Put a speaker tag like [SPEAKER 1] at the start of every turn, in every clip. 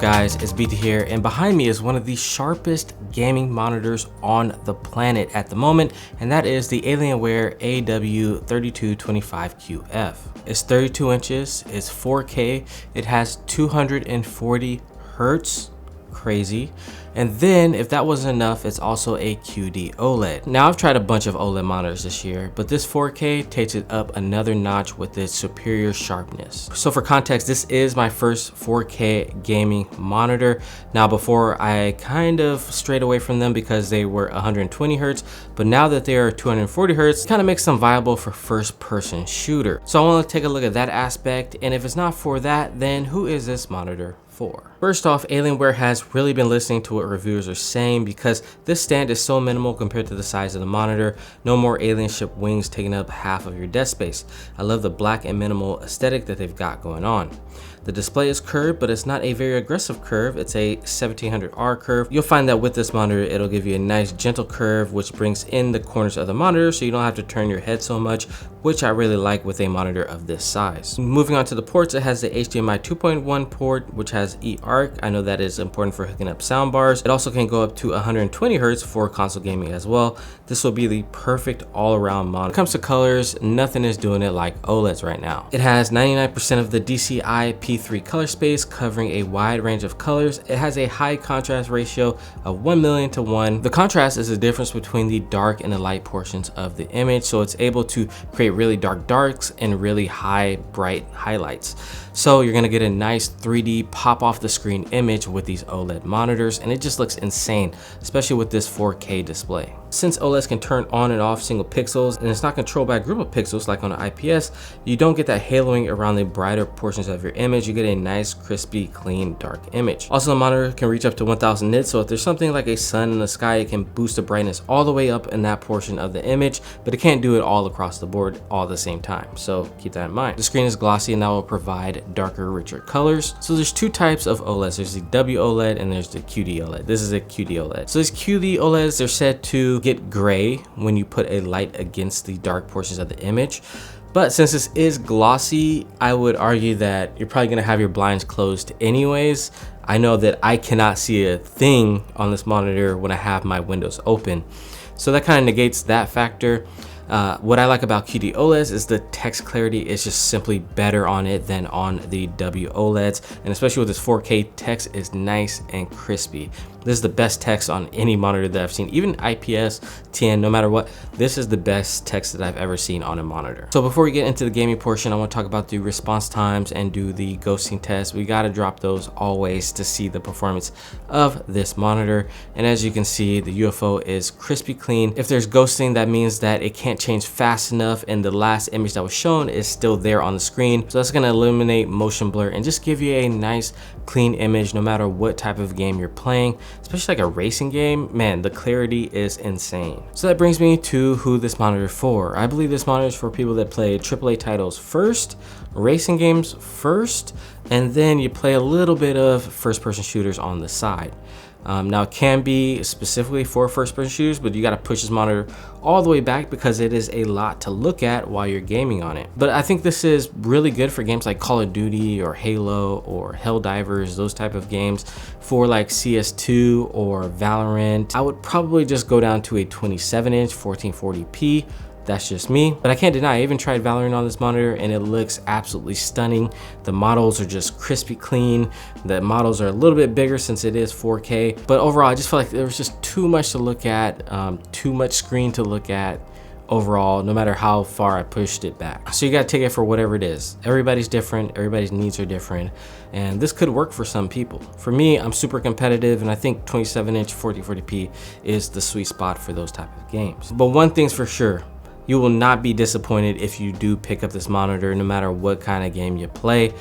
[SPEAKER 1] guys, it's BT here, and behind me is one of the sharpest gaming monitors on the planet at the moment, and that is the Alienware AW3225QF. It's 32 inches, it's 4K, it has 240 hertz, crazy. And then if that wasn't enough, it's also a QD OLED. Now I've tried a bunch of OLED monitors this year, but this 4K takes it up another notch with its superior sharpness. So for context, this is my first 4K gaming monitor. Now before I kind of strayed away from them because they were 120 hertz, but now that they are 240 hertz, it kind of makes them viable for first person shooter. So I want to take a look at that aspect, and if it's not for that, then who is this monitor for? First off, Alienware has really been listening to what reviewers are saying, because this stand is so minimal compared to the size of the monitor. No more alien ship wings taking up half of your desk space. I love the black and minimal aesthetic that they've got going on. The display is curved, but it's not a very aggressive curve. It's a 1700R curve. You'll find that with this monitor, it'll give you a nice gentle curve, which brings in the corners of the monitor so you don't have to turn your head so much, which I really like with a monitor of this size. Moving on to the ports, it has the HDMI 2.1 port, which has eARC. I know that is important for hooking up sound bars. It also can go up to 120 hertz for console gaming as well. This will be the perfect all-around monitor. When it comes to colors, nothing is doing it like OLEDs right now. It has 99% of the DCI P3 color space, covering a wide range of colors. It has a high contrast ratio of 1,000,000 to 1. The contrast is the difference between the dark and the light portions of the image, so it's able to create really dark darks and really high bright highlights. So you're gonna get a nice 3D pop off the screen image with these OLED monitors, and it just looks insane, especially with this 4K display. Since OLEDs can turn on and off single pixels, and it's not controlled by a group of pixels like on an IPS, you don't get that haloing around the brighter portions of your image. You get a nice, crispy, clean, dark image. Also, the monitor can reach up to 1000 nits, so if there's something like a sun in the sky, it can boost the brightness all the way up in that portion of the image, but it can't do it all across the board all at the same time, so keep that in mind. The screen is glossy, and that will provide darker, richer colors. So there's two types of OLEDs. There's the WOLED and there's the QD OLED. This is a QD OLED. So these QD OLEDs, they're said to get gray when you put a light against the dark portions of the image. But since this is glossy, I would argue that you're probably gonna have your blinds closed anyways. I know that I cannot see a thing on this monitor when I have my windows open. So that kind of negates that factor. What I like about QD OLEDs is the text clarity is just simply better on it than on the WOLEDs, and especially with this 4K, text is nice and crispy. This is the best text on any monitor that I've seen, even IPS, TN, no matter what. This is the best text that I've ever seen on a monitor. So before we get into the gaming portion, I want to talk about the response times and do the ghosting test. We got to drop those always to see the performance of this monitor. And as you can see, the UFO is crispy clean. If there's ghosting, that means that it can't change fast enough, and the last image that was shown is still there on the screen. So that's going to eliminate motion blur and just give you a nice clean image no matter what type of game you're playing. Especially like a racing game, man, the clarity is insane. So that brings me to who this monitor is for. I believe this monitor is for people that play AAA titles first, racing games first, and then you play a little bit of first-person shooters on the side. Now it can be specifically for first-person shooters, but you got to push this monitor all the way back because it is a lot to look at while you're gaming on it. But I think this is really good for games like Call of Duty or Halo or Helldivers, those type of games. For like CS2 or Valorant, I would probably just go down to a 27-inch 1440p. That's just me, but I can't deny I even tried Valorant on this monitor and it looks absolutely stunning. The models are just crispy clean. The models are a little bit bigger since it is 4K, but overall I just felt like there was just too much to look at, too much screen to look at overall, no matter how far I pushed it back. So you gotta take it for whatever it is. Everybody's different, everybody's needs are different, and this could work for some people. For me, I'm super competitive, and I think 27-inch 1440p is the sweet spot for those type of games. But one thing's for sure, you will not be disappointed if you do pick up this monitor, no matter what kind of game you play.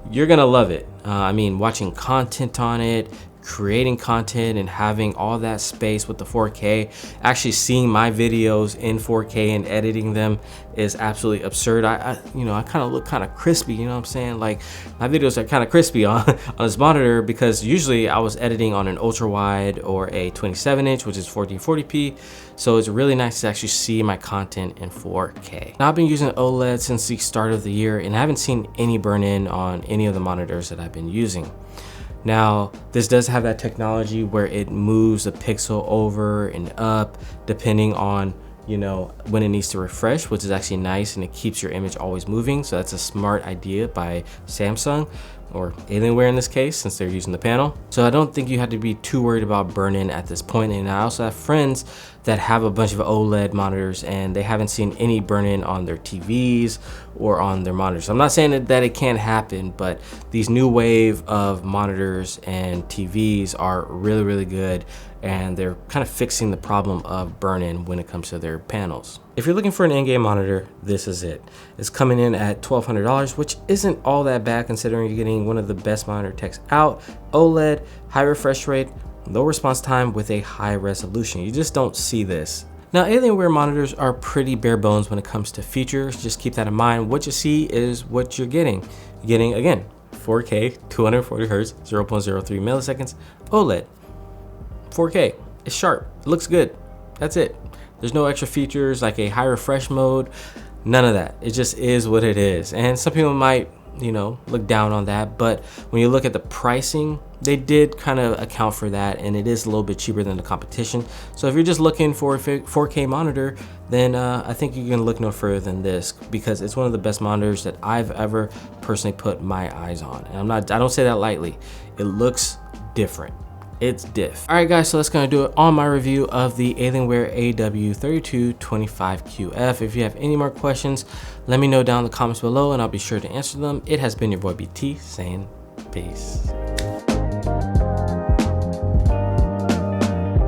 [SPEAKER 1] You're gonna love it. I mean, watching content on it, creating content and having all that space with the 4K, actually seeing my videos in 4K and editing them is absolutely absurd. I kind of look kind of crispy, you know what I'm saying? Like, my videos are kind of crispy on this monitor because usually I was editing on an ultra wide or a 27-inch, which is 1440p. So it's really nice to actually see my content in 4K. Now, I've been using OLED since the start of the year and I haven't seen any burn in on any of the monitors that I've been using. Now, this does have that technology where it moves a pixel over and up depending on, you know, when it needs to refresh, which is actually nice, and it keeps your image always moving. So that's a smart idea by Samsung, or Alienware in this case, since they're using the panel. So I don't think you have to be too worried about burn-in at this point. And I also have friends that have a bunch of OLED monitors and they haven't seen any burn-in on their TVs or on their monitors. I'm not saying that it can't happen, but these new wave of monitors and TVs are really, really good, and they're kind of fixing the problem of burn-in when it comes to their panels. If you're looking for an in-game monitor, this is it. It's coming in at $1,200, which isn't all that bad considering you're getting one of the best monitor techs out. OLED, high refresh rate, low response time with a high resolution. You just don't see this. Now, Alienware monitors are pretty bare bones when it comes to features. Just keep that in mind. What you see is what you're getting. You're getting, again, 4K, 240 Hertz, 0.03 milliseconds, OLED. 4K, it's sharp, it looks good. That's it. There's no extra features like a high refresh mode, none of that. It just is what it is. And some people might, you know, look down on that, but when you look at the pricing, they did kind of account for that, and it is a little bit cheaper than the competition. So if you're just looking for a 4K monitor, then I think you can look no further than this, because it's one of the best monitors that I've ever personally put my eyes on. And I don't say that lightly. It looks different. It's diff. All right, guys, so that's gonna do it on my review of the Alienware AW3225QF. If you have any more questions, let me know down in the comments below and I'll be sure to answer them. It has been your boy BT saying peace.